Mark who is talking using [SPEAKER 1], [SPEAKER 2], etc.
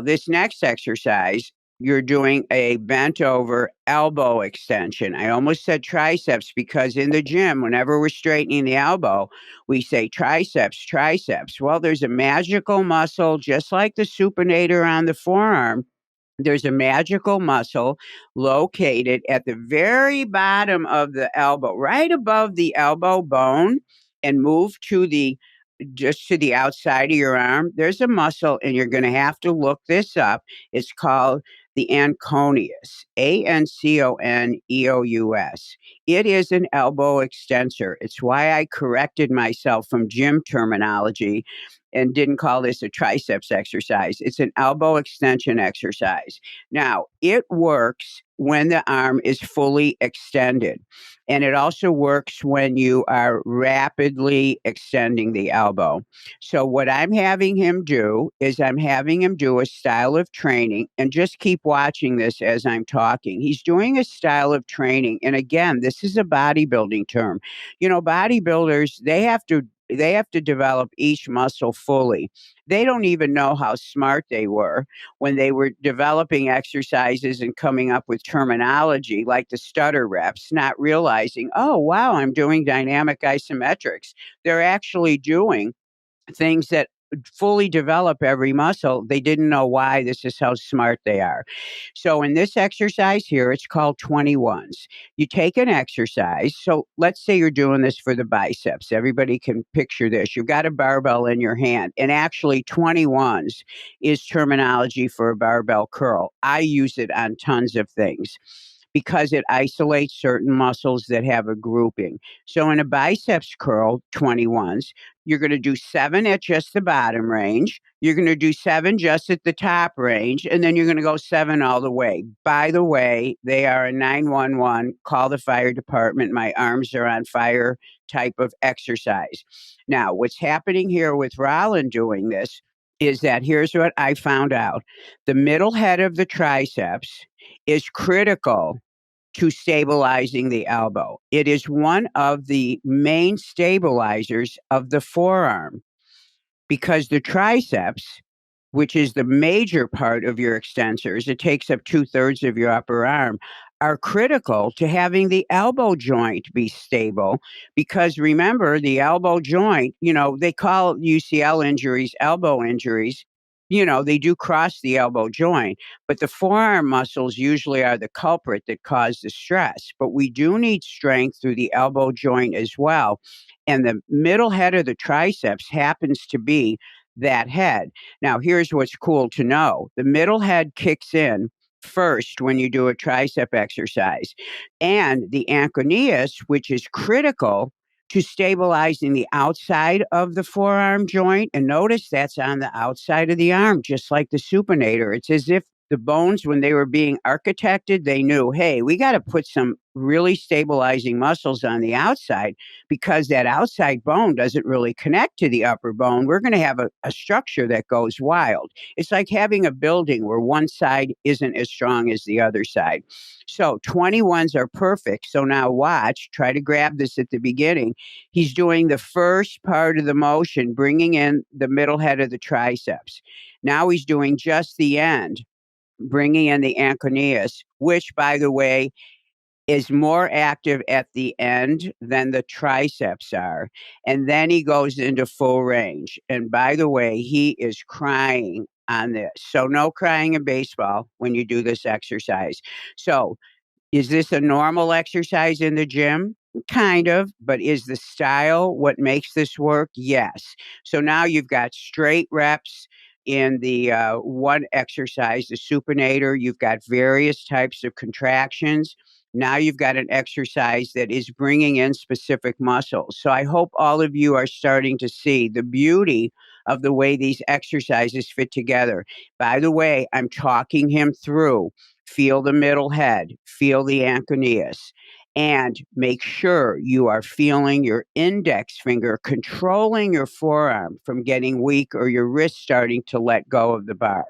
[SPEAKER 1] This next exercise, you're doing a bent over elbow extension. I almost said triceps because in the gym, whenever we're straightening the elbow, we say triceps, triceps. Well, there's a magical muscle, just like the supinator on the forearm. There's a magical muscle located at the very bottom of the elbow, right above the elbow bone, and move to the just to the outside of your arm. There's a muscle, and you're going to have to look this up. It's called the anconeus, Anconeous. It is an elbow extensor. It's why I corrected myself from gym terminology and didn't call this a triceps exercise. It's an elbow extension exercise. Now, it works when the arm is fully extended. And it also works when you are rapidly extending the elbow. So, what I'm having him do is I'm having him do a style of training, and just keep watching this as I'm talking. He's doing a style of training. And again, this is a bodybuilding term. Bodybuilders, they have to develop each muscle fully. They don't even know how smart they were when they were developing exercises and coming up with terminology like the stutter reps, not realizing, oh, wow, I'm doing dynamic isometrics. They're actually doing things that fully develop every muscle. They didn't know why. This is how smart they are. So in this exercise here, it's called 21's. You take an exercise. So let's say you're doing this for the biceps. Everybody can picture this. You've got a barbell in your hand, and actually 21's is terminology for a barbell curl. I use it on tons of things because it isolates certain muscles that have a grouping. So in a biceps curl, 21's, you're going to do 7 at just the bottom range. You're going to do 7 just at the top range. And then you're going to go 7 all the way. By the way, they are a 911. Call the fire department. My arms are on fire type of exercise. Now, what's happening here with Rollin doing this is that here's what I found out. The middle head of the triceps is critical to stabilizing the elbow. It is one of the main stabilizers of the forearm because the triceps, which is the major part of your extensors, it takes up 2/3 of your upper arm, are critical to having the elbow joint be stable. Because remember, the elbow joint, they call UCL injuries elbow injuries. They do cross the elbow joint, but the forearm muscles usually are the culprit that cause the stress. But we do need strength through the elbow joint as well. And the middle head of the triceps happens to be that head. Now, here's what's cool to know. The middle head kicks in first when you do a tricep exercise. And the anconeus, which is critical to stabilizing the outside of the forearm joint. And notice that's on the outside of the arm, just like the supinator. It's as if the bones, when they were being architected, they knew, hey, we got to put some really stabilizing muscles on the outside because that outside bone doesn't really connect to the upper bone. We're going to have a structure that goes wild. It's like having a building where one side isn't as strong as the other side. So 21's are perfect. So now watch, try to grab this at the beginning. He's doing the first part of the motion, bringing in the middle head of the triceps. Now he's doing just the end, bringing in the anconeus, which, by the way, is more active at the end than the triceps are. And then he goes into full range. And by the way, he is crying on this. So no crying in baseball when you do this exercise. So is this a normal exercise in the gym? Kind of, but is the style what makes this work? Yes. So now you've got straight reps in the one exercise, the supinator. You've got various types of contractions. Now you've got an exercise that is bringing in specific muscles. So I hope all of you are starting to see the beauty of the way these exercises fit together. By the way, I'm talking him through. Feel the middle head, feel the anconeus, and make sure you are feeling your index finger controlling your forearm from getting weak or your wrist starting to let go of the bar.